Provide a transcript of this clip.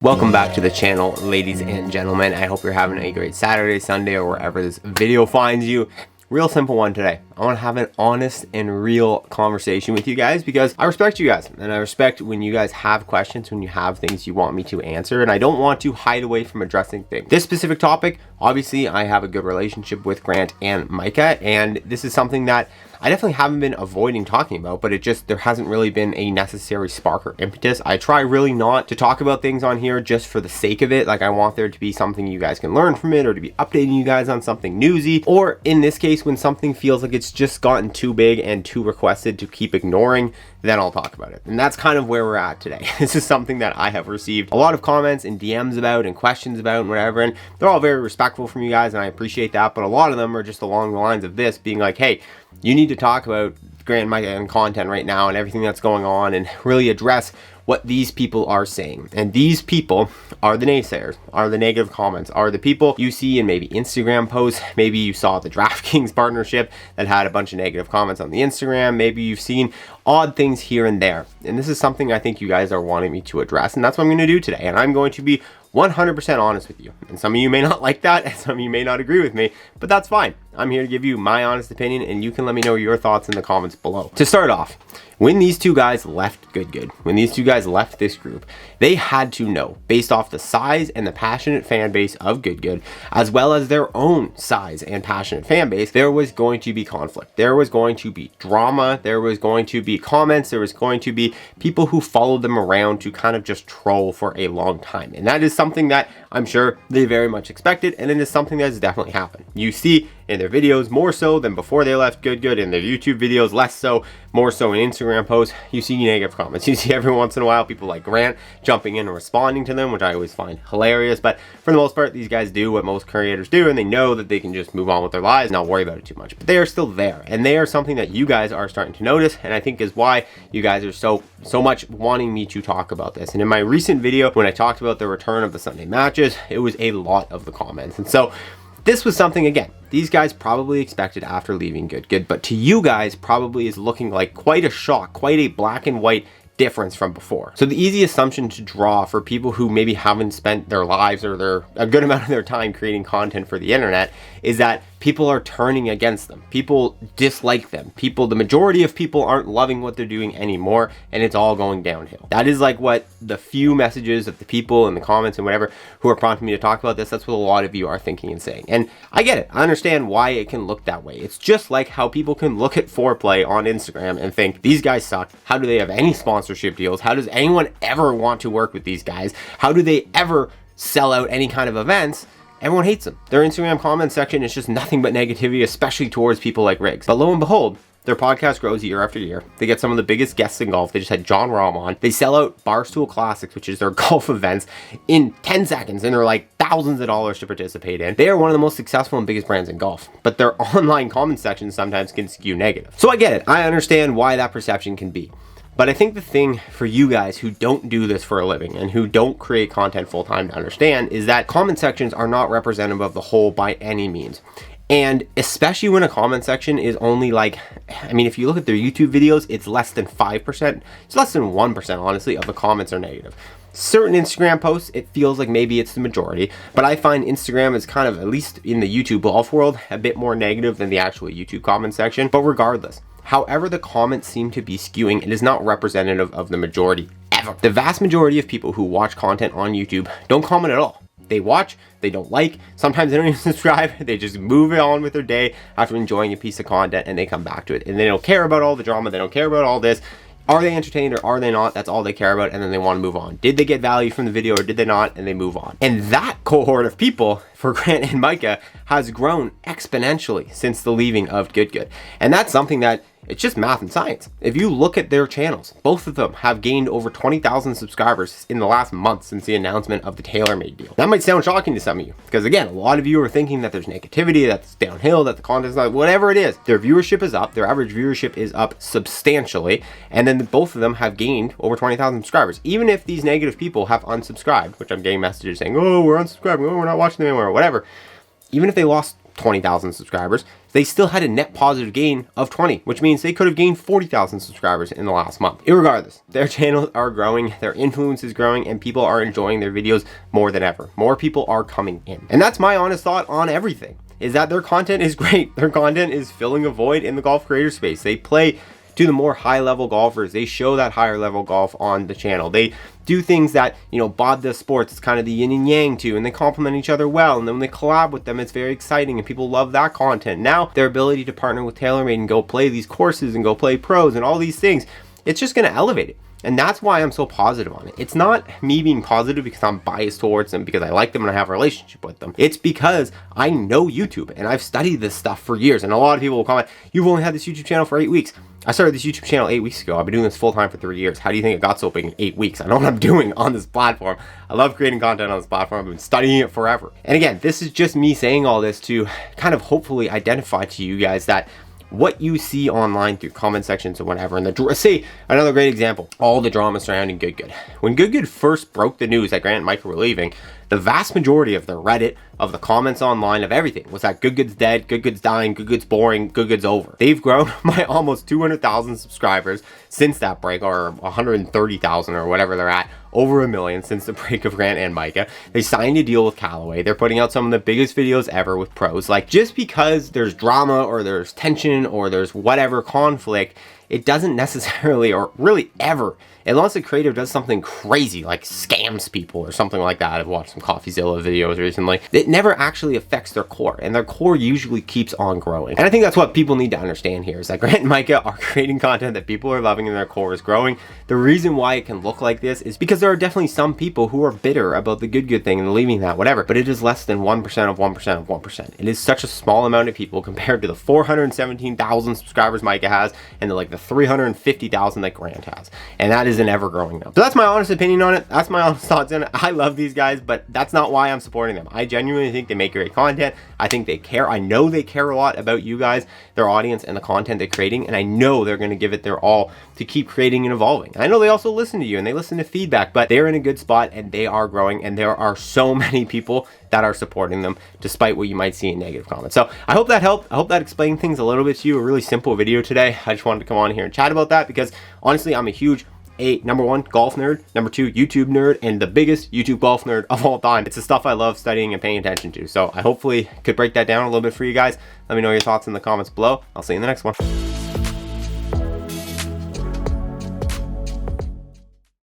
Welcome back to the channel, ladies and gentlemen. I hope you're having a great Saturday, Sunday, or wherever this video finds you. Real simple one today. I want to have an honest and real conversation with you guys because I respect you guys and I respect when you guys have questions, when you have things you want me to answer, and I don't want to hide away from addressing things. This specific topic, obviously I have a good relationship with Grant and Micah, and this is something that I definitely haven't been avoiding talking about, but there hasn't really been a necessary spark or impetus. I try really not to talk about things on here just for the sake of it. Like, I want there to be something you guys can learn from it, or to be updating you guys on something newsy, or in this case, when something feels like it's just gotten too big and too requested to keep ignoring, then I'll talk about it. And that's kind of where we're at today. This is something that I have received a lot of comments and DMs about and questions about and whatever, and they're all very respectful from you guys, and I appreciate that, but a lot of them are just along the lines of this, being like, hey, you need to talk about Grant and Micah and content right now and everything that's going on and really address what these people are saying. And these people are the naysayers, are the negative comments, are the people you see in maybe Instagram posts. Maybe you saw the DraftKings partnership that had a bunch of negative comments on the Instagram. Maybe you've seen odd things here and there. And this is something I think you guys are wanting me to address. And that's what I'm going to do today. And I'm going to be 100% honest with you. And some of you may not like that, and some of you may not agree with me, but that's fine. I'm here to give you my honest opinion, and you can let me know your thoughts in the comments below. To start off, when these two guys left Good, when these two guys left this group, they had to know, based off the size and the passionate fan base of Good, as well as their own size and passionate fan base, there was going to be conflict. There was going to be drama. There was going to be comments. There was going to be people who followed them around to kind of just troll for a long time. And that is something that I'm sure they very much expected, and it is something that has definitely happened. You see in their videos more so than before they left Good, in their YouTube videos less so, more so in Instagram posts, you see negative comments. You see every once in a while people like Grant jumping in and responding to them, which I always find hilarious, but for the most part, these guys do what most creators do, and they know that they can just move on with their lives and not worry about it too much. But they are still there, and they are something that you guys are starting to notice, and I think is why you guys are so much wanting me to talk about this. And in my recent video, when I talked about the return of the Sunday matches, it was a lot of the comments. And so this was something, again, these guys probably expected after leaving Good, but to you guys probably is looking like quite a shock, quite a black and white difference from before. So the easy assumption to draw for people who maybe haven't spent their lives or a good amount of their time creating content for the internet is that people are turning against them. People dislike them. The majority of people aren't loving what they're doing anymore, and it's all going downhill. That is like what the few messages of the people in the comments and whatever who are prompting me to talk about this, that's what a lot of you are thinking and saying. And I get it. I understand why it can look that way. It's just like how people can look at Foreplay on Instagram and think, these guys suck. How do they have any sponsorship deals? How does anyone ever want to work with these guys? How do they ever sell out any kind of events? Everyone hates them. Their Instagram comment section is just nothing but negativity, especially towards people like Riggs. But lo and behold, their podcast grows year after year. They get some of the biggest guests in golf. They just had John Rahm on. They sell out Barstool Classics, which is their golf events, in 10 seconds, and they're like thousands of dollars to participate in. They are one of the most successful and biggest brands in golf, but their online comment section sometimes can skew negative. So I get it. I understand why that perception can be. But I think the thing for you guys who don't do this for a living and who don't create content full-time to understand is that comment sections are not representative of the whole by any means. And especially when a comment section is only like, I mean, if you look at their YouTube videos, it's less than 5%. It's less than 1%, honestly, of the comments are negative. Certain Instagram posts, it feels like maybe it's the majority, but I find Instagram is kind of, at least in the YouTube golf world, a bit more negative than the actual YouTube comment section. But regardless, however the comments seem to be skewing, it is not representative of the majority ever. The vast majority of people who watch content on YouTube don't comment at all. They watch, they don't like, sometimes they don't even subscribe, they just move on with their day after enjoying a piece of content and they come back to it. And they don't care about all the drama, they don't care about all this. Are they entertained or are they not? That's all they care about, and then they want to move on. Did they get value from the video or did they not? And they move on. And that cohort of people for Grant and Micah has grown exponentially since the leaving of Good. And that's something that it's just math and science. If you look at their channels, both of them have gained over 20,000 subscribers in the last month since the announcement of the TaylorMade deal. That might sound shocking to some of you, because again, a lot of you are thinking that there's negativity, that's downhill, that the content's not, whatever it is. Their viewership is up, their average viewership is up substantially, and then both of them have gained over 20,000 subscribers. Even if these negative people have unsubscribed, which I'm getting messages saying, oh, we're unsubscribing, oh, we're not watching them anymore, or whatever. Even if they lost 20,000 subscribers, they still had a net positive gain of 20, which means they could have gained 40,000 subscribers in the last month. Irregardless, their channels are growing, their influence is growing, and people are enjoying their videos more than ever. More people are coming in. And that's my honest thought on everything, is that their content is great. Their content is filling a void in the golf creator space. They play to the more high level golfers. They show that higher level golf on the channel. They do things that, you know, Bob Does Sports, it's kind of the yin and yang to, and they complement each other well. And then when they collab with them, it's very exciting and people love that content. Now their ability to partner with TaylorMade and go play these courses and go play pros and all these things, it's just going to elevate it. And that's why I'm so positive on it. It's not me being positive because I'm biased towards them, because I like them and I have a relationship with them. It's because I know YouTube and I've studied this stuff for years. And a lot of people will comment, you've only had this YouTube channel for 8 weeks. I started this YouTube channel 8 weeks ago. I've been doing this full time for 3 years. How do you think it got so big in 8 weeks? I know what I'm doing on this platform. I love creating content on this platform. I've been studying it forever. And again, this is just me saying all this to kind of hopefully identify to you guys that what you see online through comment sections or whatever, and say another great example, all the drama surrounding Good. When Good first broke the news that Grant and Micah were leaving, the vast majority of the Reddit, of the comments online, of everything was that Good's dead, Good's dying, Good's boring, Good's over. They've grown by almost 200,000 subscribers since that break, or 130,000 or whatever they're at, over 1 million since the break of Grant and Micah. They signed a deal with Callaway. They're putting out some of the biggest videos ever with pros. Like, just because there's drama or there's tension or there's whatever conflict, it doesn't necessarily, or really ever, unless a creator does something crazy like scams people or something like that. I've watched some CoffeeZilla videos recently. It never actually affects their core, and their core usually keeps on growing. And I think that's what people need to understand here, is that Grant and Micah are creating content that people are loving and their core is growing. The reason why it can look like this is because there are definitely some people who are bitter about the Good thing and leaving that, whatever, but it is less than 1% of 1% of 1%. It is such a small amount of people compared to the 417,000 subscribers Micah has and the 350,000 that Grant has. And that is an ever-growing number. So that's my honest opinion on it. That's my honest thoughts on it. I love these guys, but that's not why I'm supporting them. I genuinely think they make great content. I think they care. I know they care a lot about you guys, their audience, and the content they're creating, and I know they're going to give it their all to keep creating and evolving. I know they also listen to you and they listen to feedback, but they're in a good spot and they are growing, and there are so many people that are supporting them despite what you might see in negative comments. So I hope that helped. I hope that explained things a little bit to you. A really simple video today. I just wanted to come on here and chat about that because honestly, I'm a huge number one, golf nerd, number two, YouTube nerd, and the biggest YouTube golf nerd of all time. It's the stuff I love studying and paying attention to. So I hopefully could break that down a little bit for you guys. Let me know your thoughts in the comments below. I'll see you in the next one.